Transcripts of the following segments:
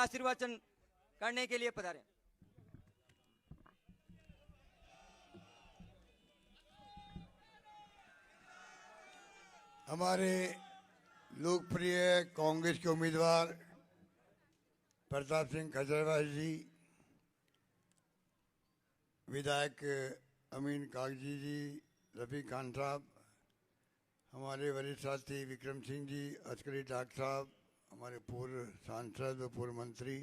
आशीर्वचन करने के लिए पधारें। हमारे लोकप्रिय कांग्रेस के उम्मीदवार प्रताप सिंह खजरवास जी, विधायक अमीन कागजी जी, रफ़ी खान साहब, हमारे वरिष्ठ साथी विक्रम सिंह जी, अस्करी डॉक्टर साहब, हमारे पूर्व सांसद व पूर्व मंत्री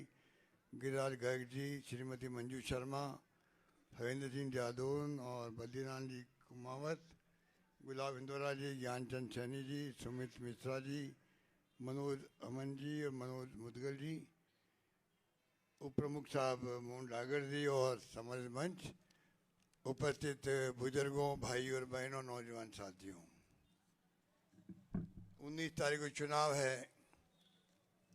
गिरिराज गर्ग जी, श्रीमती मंजू शर्मा, हरेंद्र सिंह जादौन और बद्रीनाथ जी कुमावत, गुलाब इंदौरा जी, ज्ञानचंद सैनी जी, सुमित मिश्रा जी, मनोज अमन जी और मनोज मुदगल जी, उप प्रमुख साहब मोहन डागर जी और समाज मंच, उपस्थित बुजुर्गों, भाई और बहनों, नौजवान साथियों, 19 तारीख को चुनाव है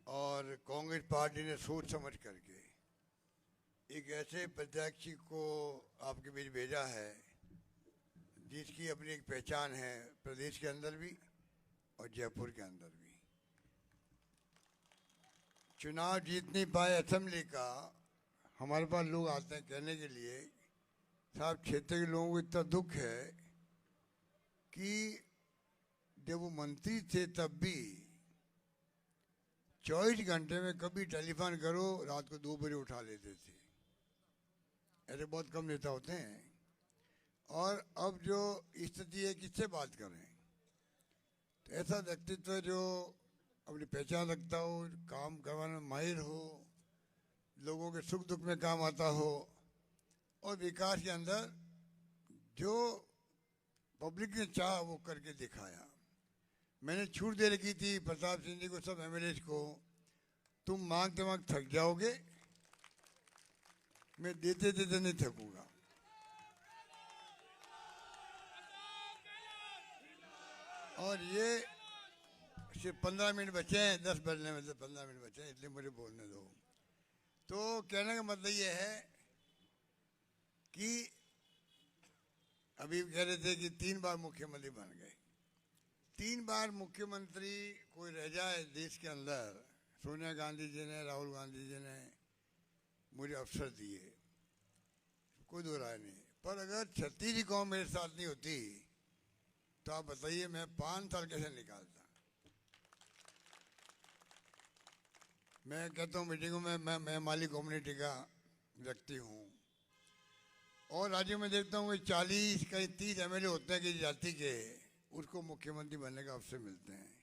और कांग्रेस पार्टी ने सोच समझ करके एक ऐसे प्रत्याशी को आपके बीच भेजा है जिसकी अपनी एक पहचान है प्रदेश के अंदर भी और जयपुर के अंदर भी। चुनाव जीत नहीं पाए असेंबली का, हमारे पास लोग आते हैं कहने के लिए साहब क्षेत्र के लोगों को इतना दुख है कि जब वो मंत्री थे तब भी 24 घंटे में कभी टेलीफोन करो रात को 2 बजे उठा लेते थे। ऐसे बहुत कम नेता होते हैं। और अब जो स्थिति है किससे बात करें, तो ऐसा व्यक्तित्व जो अपनी पहचान रखता हो, काम करवाने में माहिर हो, लोगों के सुख दुख में काम आता हो और विकास के अंदर जो पब्लिक ने चाहा वो करके दिखाया। मैंने छूट दे रखी थी प्रताप सिंह जी को, सब एमएलए को, तुम मांगते मांग थक जाओगे, मैं देते देते नहीं थकूंगा। और ये सिर्फ 15 मिनट बचे हैं, 10 बजने में से 15 मिनट बचे हैं, इसलिए मुझे बोलने दो। तो कहने का मतलब ये है कि अभी कह रहे थे कि 3 बार मुख्यमंत्री बन गए। 3 बार मुख्यमंत्री कोई रह जाए देश के अंदर, सोनिया गांधी जी ने, राहुल गांधी जी ने मुझे अवसर दिए, कोई दो राय नहीं। पर अगर 36 कौम मेरे साथ नहीं होती तो आप बताइए मैं 5 साल कैसे निकालता। मैं कहता हूँ मीटिंगों में मैं माली कम्युनिटी का व्यक्ति हूँ और राज्य में देखता हूँ कि 40 कहीं 30 एमएलए होते हैं कि जाति के, उसको मुख्यमंत्री बनने का अवसर मिलते हैं।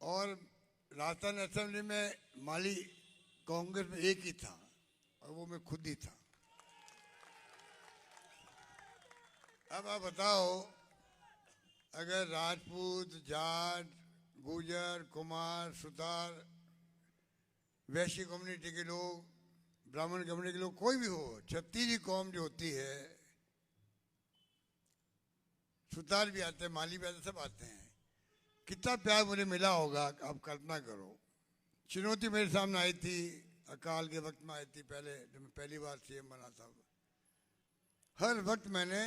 और राजस्थान असेंबली में माली कांग्रेस में एक ही था और वो मैं खुद ही था। अब आप बताओ, अगर राजपूत, जाट, गुर्जर, कुमार, सुतार, वैश्य कम्युनिटी के लोग, ब्राह्मण कम्युनिटी के लोग, कोई भी हो, 36 कौम जो होती है, सुतार भी आते हैं, माली भी आते हैं, सब आते हैं, कितना प्यार मुझे मिला होगा आप कल्पना करो। चुनौती मेरे सामने आई थी, अकाल के वक्त में आई थी, पहले जब मैं पहली बार सीएम बना था। हर वक्त मैंने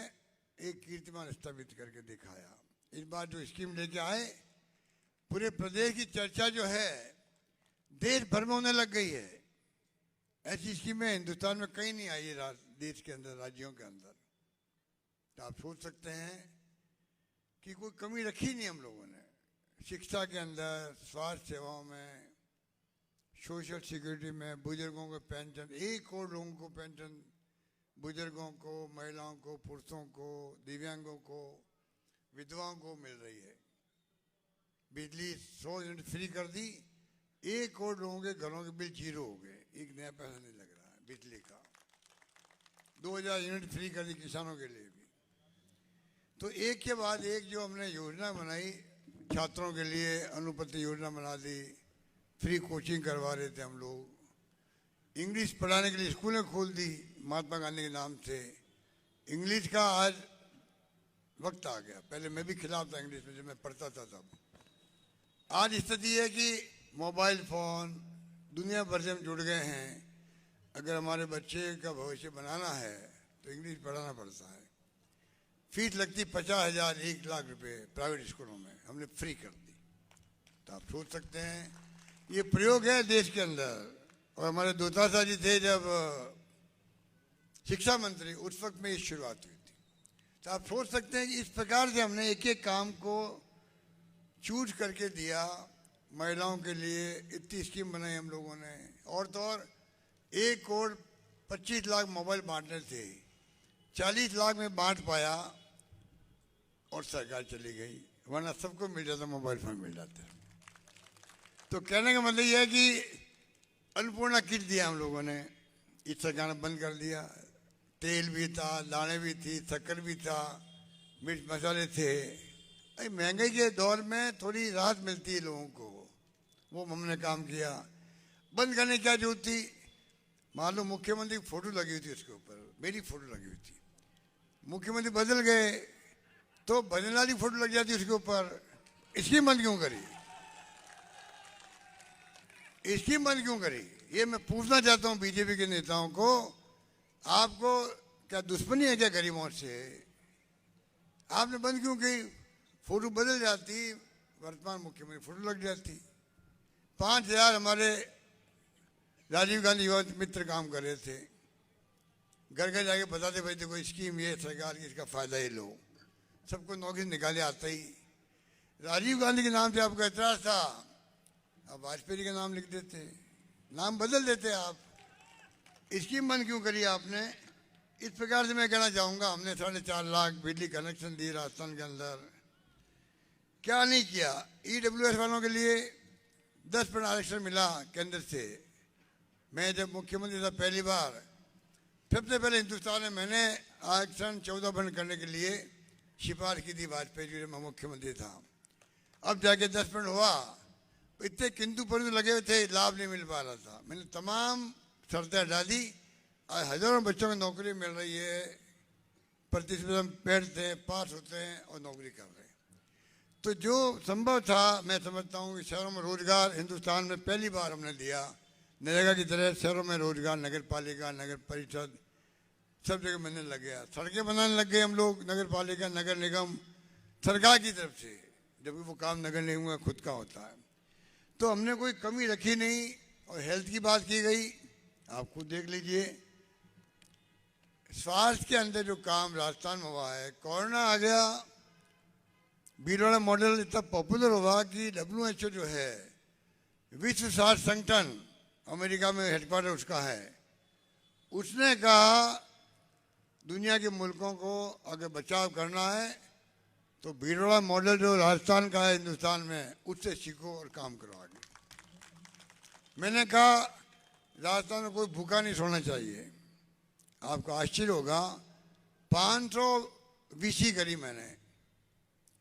एक कीर्तिमान स्थापित करके दिखाया। इस बार जो स्कीम लेके आए, पूरे प्रदेश की चर्चा जो है देश भर में होने लग गई है। ऐसी स्कीमें हिंदुस्तान में कहीं नहीं आई है, देश के अंदर, राज्यों के अंदर। तो आप सोच सकते हैं कि कोई कमी रखी नहीं हम लोगों ने, शिक्षा के अंदर, स्वास्थ्य सेवाओं में, सोशल सिक्योरिटी में, बुजुर्गों को पेंशन, 1 करोड़ लोगों को पेंशन, बुजुर्गों को, महिलाओं को, पुरुषों को, दिव्यांगों को, विधवाओं को मिल रही है। बिजली 100 यूनिट फ्री कर दी, 1 करोड़ लोगों के घरों के बिल 0 हो गए, एक नया पैसा नहीं लग रहा है बिजली का। 2000 यूनिट फ्री कर दी किसानों के लिए भी। तो एक के बाद एक जो हमने योजना बनाई, छात्रों के लिए अनुपति योजना बना दी, फ्री कोचिंग करवा रहे थे हम लोग, इंग्लिश पढ़ाने के लिए स्कूलें खोल दी महात्मा गांधी के नाम से। इंग्लिश का आज वक्त आ गया, पहले मैं भी खिलाफ था इंग्लिश में जब मैं पढ़ता था तब। आज स्थिति है कि मोबाइल फ़ोन दुनिया भर से हम जुड़ गए हैं। अगर हमारे बच्चे का भविष्य बनाना है तो इंग्लिश पढ़ाना पड़ता है। फीस लगती 50,000 1 लाख रुपए प्राइवेट स्कूलों में, हमने फ्री कर दी। तो आप सोच सकते हैं ये प्रयोग है देश के अंदर। और हमारे दूतासा जी थे जब शिक्षा मंत्री, उस वक्त में ये शुरुआत हुई थी। तो आप सोच सकते हैं कि इस प्रकार से हमने एक एक काम को चूज करके दिया। महिलाओं के लिए इतनी स्कीम बनाई हम लोगों ने, और तो और 1,25,00,000 मोबाइल बांटने थे, 40 लाख में बांट पाया और सरकार चली गई, वरना सबको मिल जाता, मोबाइल फोन मिल जाता। तो कहने का मतलब यह है कि अन्नपूर्णा किट दिया हम लोगों ने, इस सरकार ने बंद कर दिया। तेल भी था, दाने भी थी, शक्कर भी था, मिर्च मसाले थे। अरे महंगाई के दौर में थोड़ी राहत मिलती है लोगों को, वो हमने काम किया। बंद करने की क्या जरूरत थी? मान लो मुख्यमंत्री की फोटो लगी हुई थी उसके ऊपर, मेरी फोटो लगी हुई थी, मुख्यमंत्री बदल गए तो बदलने की फोटो लग जाती उसके ऊपर। इसकी बंद क्यों करी? इसकी बंद क्यों करी? ये मैं पूछना चाहता हूं बीजेपी के नेताओं को, आपको क्या दुश्मनी है क्या गरीबों से? आपने बंद क्यों की? फोटो बदल जाती, वर्तमान मुख्यमंत्री फोटो लग जाती। 5,000 हमारे राजीव गांधी युवा मित्र काम कर रहे थे, घर घर जाके बताते भाई देखो स्कीम ये सरकार की, इसका फायदा ये लो, सबको नौकरी निकाले आता ही। राजीव गांधी के नाम से आपका एतराज था, अब वाजपेयी का नाम लिख देते, नाम बदल देते आप। स्कीम बंद क्यों करी आपने? इस प्रकार से मैं कहना चाहूंगा, हमने 4.5 लाख बिजली कनेक्शन दिए राजस्थान के अंदर। क्या नहीं किया? EWS वालों के लिए 10% आरक्षण मिला केंद्र से। मैं जब मुख्यमंत्री था पहली बार, सबसे पहले हिंदुस्तान में मैंने आरक्षण 14% करने के लिए सिफारिश की थी वाजपेयी जी, मैं मुख्यमंत्री था। अब जाके 10% हुआ, इतने किंतु परंतु लगे हुए थे, लाभ नहीं मिल पा रहा था। मैंने तमाम शर्तें हटा दी, आज हजारों बच्चों को नौकरी मिल रही है, प्रतिस्पर्धा में बैठते हैं, पास होते हैं और नौकरी कर रहे हैं। तो जो संभव था, मैं समझता हूँ कि शहरों में रोजगार हिंदुस्तान में पहली बार हमने दिया, नरेगा की तरह शहरों में रोजगार, नगर पालिका, नगर परिषद सब जगह बनने लग गया। सड़कें बनाने लग गए हम लोग, नगर पालिका, नगर निगम, सरकार की तरफ से, जबकि वो काम नगर निगम का खुद का होता है। तो हमने कोई कमी रखी नहीं। और हेल्थ की बात की गई, आप खुद देख लीजिए, स्वास्थ्य के अंदर जो काम राजस्थान में हुआ है, कोरोना आ गया, भीलवाड़ा मॉडल इतना पॉपुलर हुआ कि WHO जो है, विश्व स्वास्थ्य संगठन, अमेरिका में हेडक्वार्टर उसका है, उसने कहा दुनिया के मुल्कों को अगर बचाव करना है तो भीलवाड़ा मॉडल जो राजस्थान का है हिंदुस्तान में, उससे सीखो और काम करो आगे। मैंने कहा राजस्थान में कोई भूखा नहीं सोना चाहिए। आपको आश्चर्य होगा, 500 VC करी मैंने,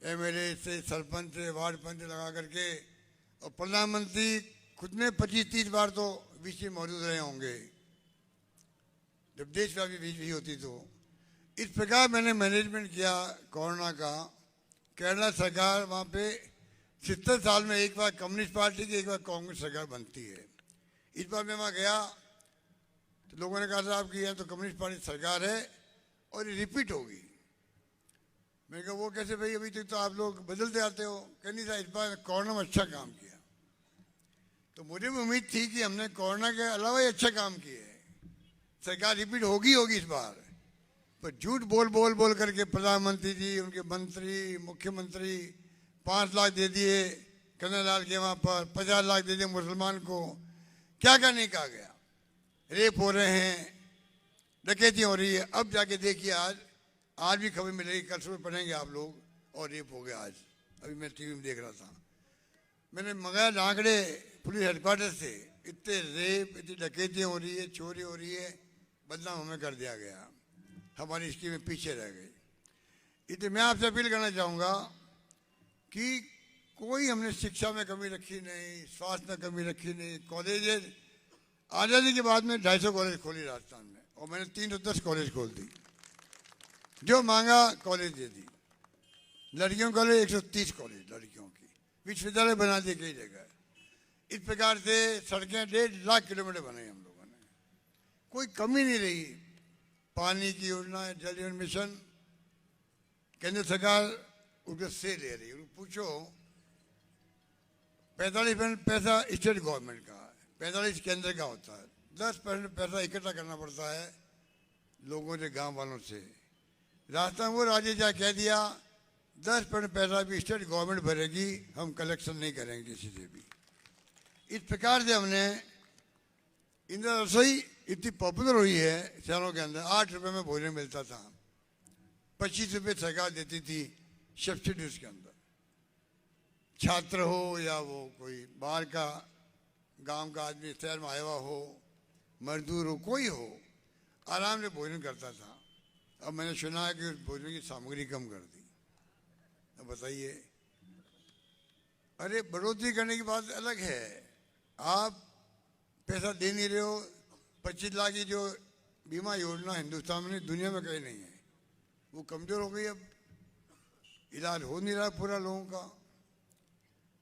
MLA से, सरपंच से, वार्ड पंच लगा करके, और प्रधानमंत्री खुद ने 25-30 बार तो VC मौजूद रहे होंगे जब देशव्यापी VC होती। तो इस प्रकार मैंने मैनेजमेंट किया कोरोना का। केरला सरकार, वहाँ पे 70 साल में एक बार कम्युनिस्ट पार्टी की, एक बार कांग्रेस सरकार बनती है। इस बार मैं वहाँ गया तो लोगों ने कहा साहब कि यह तो कम्युनिस्ट पार्टी सरकार है और ये रिपीट होगी। मैंने कहा वो कैसे भाई, अभी तक तो आप लोग बदलते आते हो। कहनी था इस बार कोरोना में अच्छा काम किया। तो मुझे भी उम्मीद थी कि हमने कोरोना के अलावा ही अच्छा काम किए, सरकार रिपीट होगी इस बार। पर झूठ बोल करके प्रधानमंत्री जी, उनके मंत्री, मुख्यमंत्री 5 लाख दे दिए कन्हैयालाल के वहाँ पर, 50 लाख दे दिए मुसलमान को। क्या क्या नहीं कहा गया? रेप हो रहे हैं, डकैती हो रही है। अब जाके देखिए, आज भी खबर मिलेगी, कल सुबह पढ़ेंगे आप लोग, और रेप हो गया आज। अभी मैं टीवी में देख रहा था, मैंने मंगाया लांकड़े पुलिस हेडक्वार्टर से, इतने रेप, इतनी डकैतियाँ हो रही है, चोरी हो रही है, बदनाम हमें कर दिया गया, हमारी स्कीम में पीछे रह गई। इसलिए मैं आपसे अपील करना चाहूँगा कि कोई हमने शिक्षा में कमी रखी नहीं, स्वास्थ्य में कमी रखी नहीं। कॉलेज आज़ादी के बाद में 250 कॉलेज खोली राजस्थान में, और मैंने 310 कॉलेज खोल दी, जो मांगा कॉलेज दे दी। लड़कियों के लिए 130 कॉलेज लड़कियों की, विश्वविद्यालय बना दिए कई जगह। इस प्रकार से सड़कें 1.5 लाख किलोमीटर बनाई हम लोगों ने, कोई कमी नहीं रही। पानी की योजना, जल जीवन मिशन, केंद्र सरकार उसको से ले रही है। पूछो 45% पैसा स्टेट गवर्नमेंट का है, 45 केंद्र का होता है। 10% पैसा इकट्ठा करना पड़ता है लोगों से, गांव वालों से। राजस्थान वो राज्य जा कह दिया 10% पैसा भी स्टेट गवर्नमेंट भरेगी, हम कलेक्शन नहीं करेंगे किसी से भी। इस प्रकार से हमने इंदिरा रसोई इतनी पॉपुलर हुई है शहरों के अंदर। 8 रुपये में भोजन मिलता था, 25 रुपये सरकार देती थी सब्सिडी उसके अंदर। छात्र हो या वो कोई बाहर का गांव का आदमी शहर में आया हुआ हो, मजदूर हो, कोई हो, आराम से भोजन करता था। अब मैंने सुना है कि उस भोजन की सामग्री कम कर दी। अब बताइए, अरे बढ़ोतरी करने की बात अलग है, आप पैसा दे नहीं रहे हो। 25 लाख की जो बीमा योजना हिंदुस्तान में नहीं, दुनिया में कहीं नहीं है, वो कमजोर हो गई। अब इलाज हो नहीं रहा पूरा लोगों का।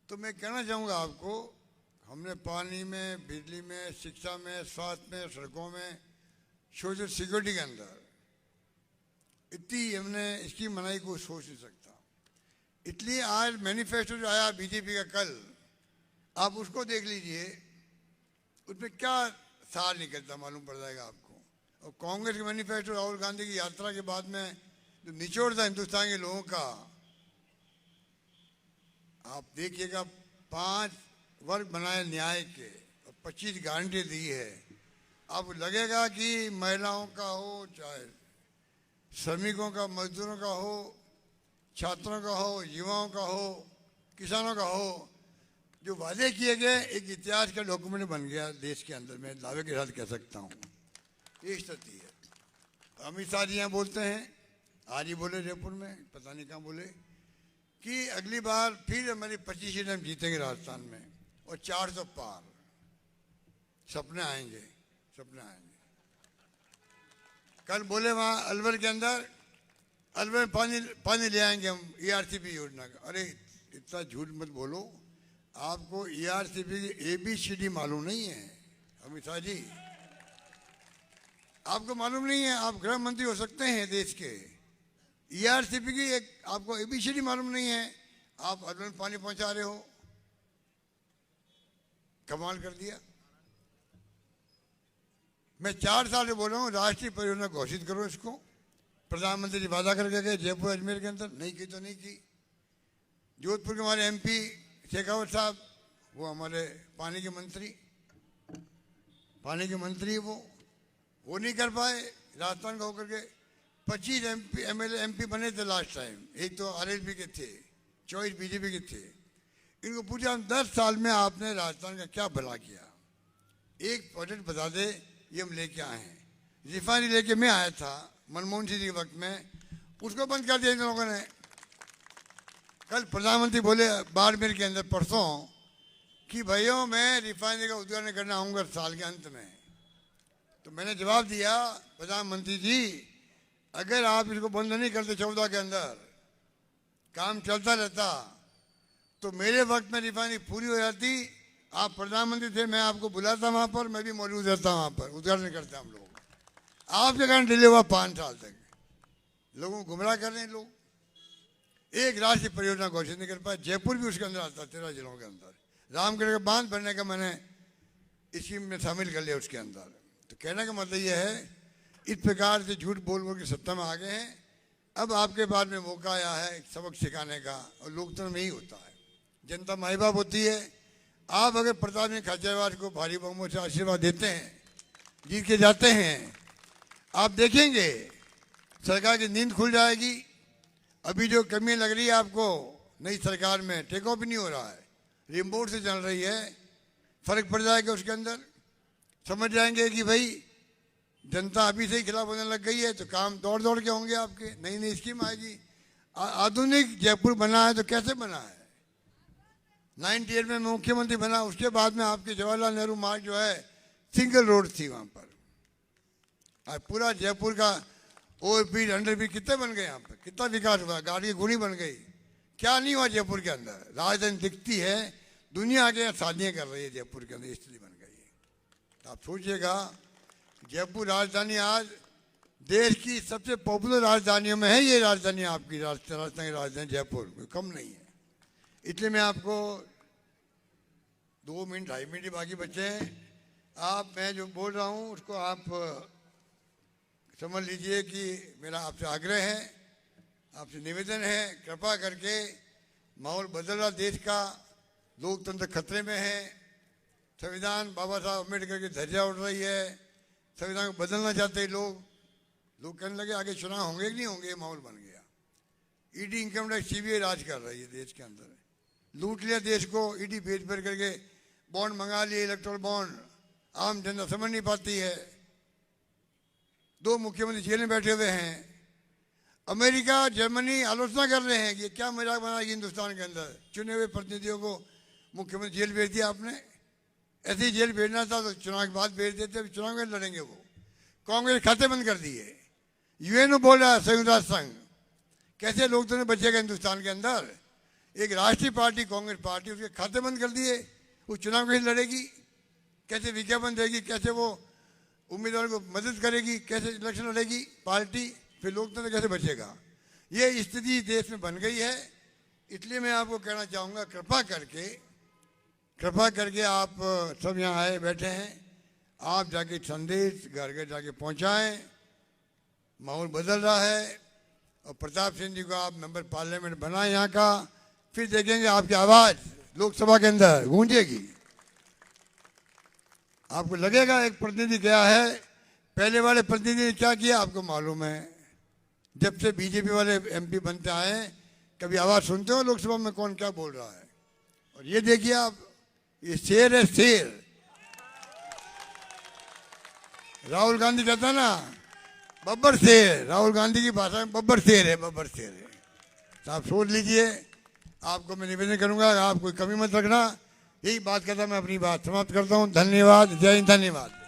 तो मैं कहना चाहूँगा आपको, हमने पानी में, बिजली में, शिक्षा में, स्वास्थ्य में, सड़कों में, सोशल सिक्योरिटी के अंदर इतनी हमने इसकी मनाही को सोच नहीं सकता। इसलिए आज मैनिफेस्टो जो आया बीजेपी का कल, आप उसको देख लीजिए, उसमें क्या सार निकलता मालूम पड़ जाएगा आपको। और कांग्रेस के मैनिफेस्टो, राहुल गांधी की यात्रा के बाद में जो निचोड़ था हिंदुस्तान के लोगों का, आप देखिएगा 5 वर्ग बनाए न्याय के और 25 गारंटी दी है। अब लगेगा कि महिलाओं का हो, चाहे श्रमिकों का, मजदूरों का हो, छात्रों का हो, युवाओं का हो, किसानों का हो, जो वादे किए गए एक इतिहास का डॉक्यूमेंट बन गया देश के अंदर। मैं दावे के साथ कह सकता हूँ ये स्थिति है। अमित शाह जी यहाँ बोलते हैं, आज ही बोले जयपुर में, पता नहीं कहाँ बोले, कि अगली बार फिर हमारी 25 सीटें हम जीतेंगे राजस्थान में और 400 पार। सपने आएंगे, सपने आएंगे। कल बोले वहाँ अलवर के अंदर, अलवर में पानी ले आएंगे हम ERCP योजना का। अरे इतना झूठ मत बोलो, आपको ERCP की ABCD मालूम नहीं है अमित शाह जी, आपको मालूम नहीं है। आप गृह मंत्री हो सकते हैं देश के, ERCP की एक आपको ABCD मालूम नहीं है, आप अलवर में पानी पहुंचा रहे हो। कमाल कर दिया। मैं 4 साल से बोल रहा हूँ राष्ट्रीय परियोजना घोषित करो इसको। प्रधानमंत्री जी वादा करके गए जयपुर अजमेर के अंदर, नहीं की तो नहीं की। जोधपुर के हमारे MP शेखावत साहब, वो हमारे पानी के मंत्री वो नहीं कर पाए। राजस्थान का होकर के 25 MLA MP बने थे लास्ट टाइम, एक तो RLP के थे, 24 BJP के थे। इनको पूछा हम 10 साल में आपने राजस्थान का क्या भला किया, एक प्रोजेक्ट बता दे, ये हम लेके आए हैं। रिफाइनरी लेके मैं आया था मनमोहन सिंह जी के वक्त में, उसको बंद कर दिया इन लोगों ने। कल प्रधानमंत्री बोले बाड़मेर के अंदर परसों कि भैया मैं रिफाइनरी का उद्घाटन करने आऊँगा साल के अंत में। तो मैंने जवाब दिया, प्रधानमंत्री जी अगर आप इसको बंद नहीं करते 14 के अंदर, काम चलता रहता, तो मेरे वक्त में रिफाइनरी पूरी हो जाती। आप प्रधानमंत्री थे, मैं आपको बुलाता वहाँ पर, मैं भी मौजूद रहता वहाँ पर, उद्घाटन करते हम लोग। आपके कारण डिले हुआ 5 साल तक। लोगों को गुमराह कर रहे हैं लोग। एक राष्ट्रीय परियोजना घोषित नहीं कर पाए। जयपुर भी उसके अंदर आता, 13 जिलों के अंदर। रामगढ़ का बांध भरने का मैंने स्कीम में शामिल कर लिया उसके अंदर। तो कहने का मतलब यह है, इस प्रकार से झूठ बोल बोल के सत्ता में आ गए हैं। अब आपके बाद में मौका आया है सबक सिखाने का, और लोकतंत्र में ही होता है, जनता माई बाप होती है। आप अगर प्रताप सिंह खाचरियावास को भारी बहुमत से आशीर्वाद देते हैं, जीत के जाते हैं, आप देखेंगे सरकार की नींद खुल जाएगी। अभी जो कमी लग रही है आपको नई सरकार में, टेक ऑफ नहीं हो रहा है, रिमोट से चल रही है, फर्क पड़ जाएगा उसके अंदर। समझ जाएंगे कि भाई जनता अभी से ही खिलाफ होने लग गई है, तो काम दौड़ दौड़ के होंगे आपके। नई नई स्कीम आएगी। आधुनिक जयपुर बना है तो कैसे बना है? 98 में मुख्यमंत्री बना, उसके बाद में आपके जवाहरलाल नेहरू मार्ग जो है सिंगल रोड थी वहां पर। आज पूरा जयपुर का ओवरब्रिज, अंडरब्रिज कितने बन गए यहाँ पर, कितना विकास हुआ, गाड़ी की गुणी बन गई। क्या नहीं हुआ जयपुर के अंदर? राजधानी दिखती है, दुनिया आगे शादियाँ कर रही है जयपुर के अंदर, स्थिति बन गई है। तो आप सोचिएगा, जयपुर राजधानी आज देश की सबसे पॉपुलर राजधानियों में है। ये राजधानी आपकी राजस्थान की राजधानी जयपुर, कोई कम नहीं है। इसलिए मैं आपको 2 मिनट 2.5 मिनट बाकी बचे हैं, मैं जो बोल रहा हूँ उसको आप समझ लीजिए कि मेरा आपसे आग्रह है, आपसे निवेदन है, कृपा करके माहौल बदल रहा देश का, लोकतंत्र खतरे में है, संविधान बाबा साहब अम्बेडकर की धज्जियां उड़ रही है, संविधान को बदलना चाहते हैं लोग कहने लगे आगे चुनाव होंगे कि नहीं होंगे, ये माहौल बन गया। ईडी, इनकम टैक्स, सीबीआई राज कर रही है देश के अंदर, लूट लिया देश को, ईडी भेज भेज करके बॉन्ड मंगा लिए, इलेक्ट्रल बॉन्ड, आम जनता समझ नहीं पाती है। 2 मुख्यमंत्री जेल में बैठे हुए हैं। अमेरिका, जर्मनी आलोचना कर रहे हैं कि क्या मजाक बनाएगी हिंदुस्तान के अंदर, चुने हुए प्रतिनिधियों को मुख्यमंत्री जेल भेज दिया आपने। ऐसे ही जेल भेजना था तो चुनाव के बाद भेज देते, अभी चुनाव में लड़ेंगे वो। कांग्रेस खाते बंद कर दिए, यूएन बोल रहा है, संयुक्त राष्ट्र संघ। कैसे लोकतंत्र बचेगा हिंदुस्तान के अंदर? एक राष्ट्रीय पार्टी कांग्रेस पार्टी, उसके खाते बंद कर दिए, वो चुनाव कैसे लड़ेगी, कैसे विज्ञापन देगी, कैसे वो उम्मीदवार को मदद करेगी, कैसे इलेक्शन लड़ेगी पार्टी, फिर लोकतंत्र कैसे बचेगा? ये स्थिति देश में बन गई है। इसलिए मैं आपको कहना चाहूँगा, कृपा करके आप सब यहाँ आए बैठे हैं, आप जाके संदेश घर घर जाके पहुँचाएं। माहौल बदल रहा है और प्रताप सिंह जी को आप मेंबर पार्लियामेंट बनाएं यहाँ का, फिर देखेंगे आपकी आवाज़ लोकसभा के अंदर गूंजेगी। आपको लगेगा एक प्रतिनिधि गया है, पहले वाले प्रतिनिधि ने क्या किया आपको मालूम है। जब से बीजेपी वाले एमपी बनते आए, कभी आवाज़ सुनते हो लोकसभा में कौन क्या बोल रहा है? और ये देखिए आप, ये शेर है, शेर। राहुल गांधी कहता है ना बब्बर शेर, राहुल गांधी की भाषा में बब्बर शेर है, बब्बर शेर है। तो आप सोच लीजिए। आपको मैं निवेदन करूंगा, आप कोई कमी मत रखना। यही बात करता मैं अपनी बात समाप्त करता हूँ। धन्यवाद, जय हिंद, धन्यवाद।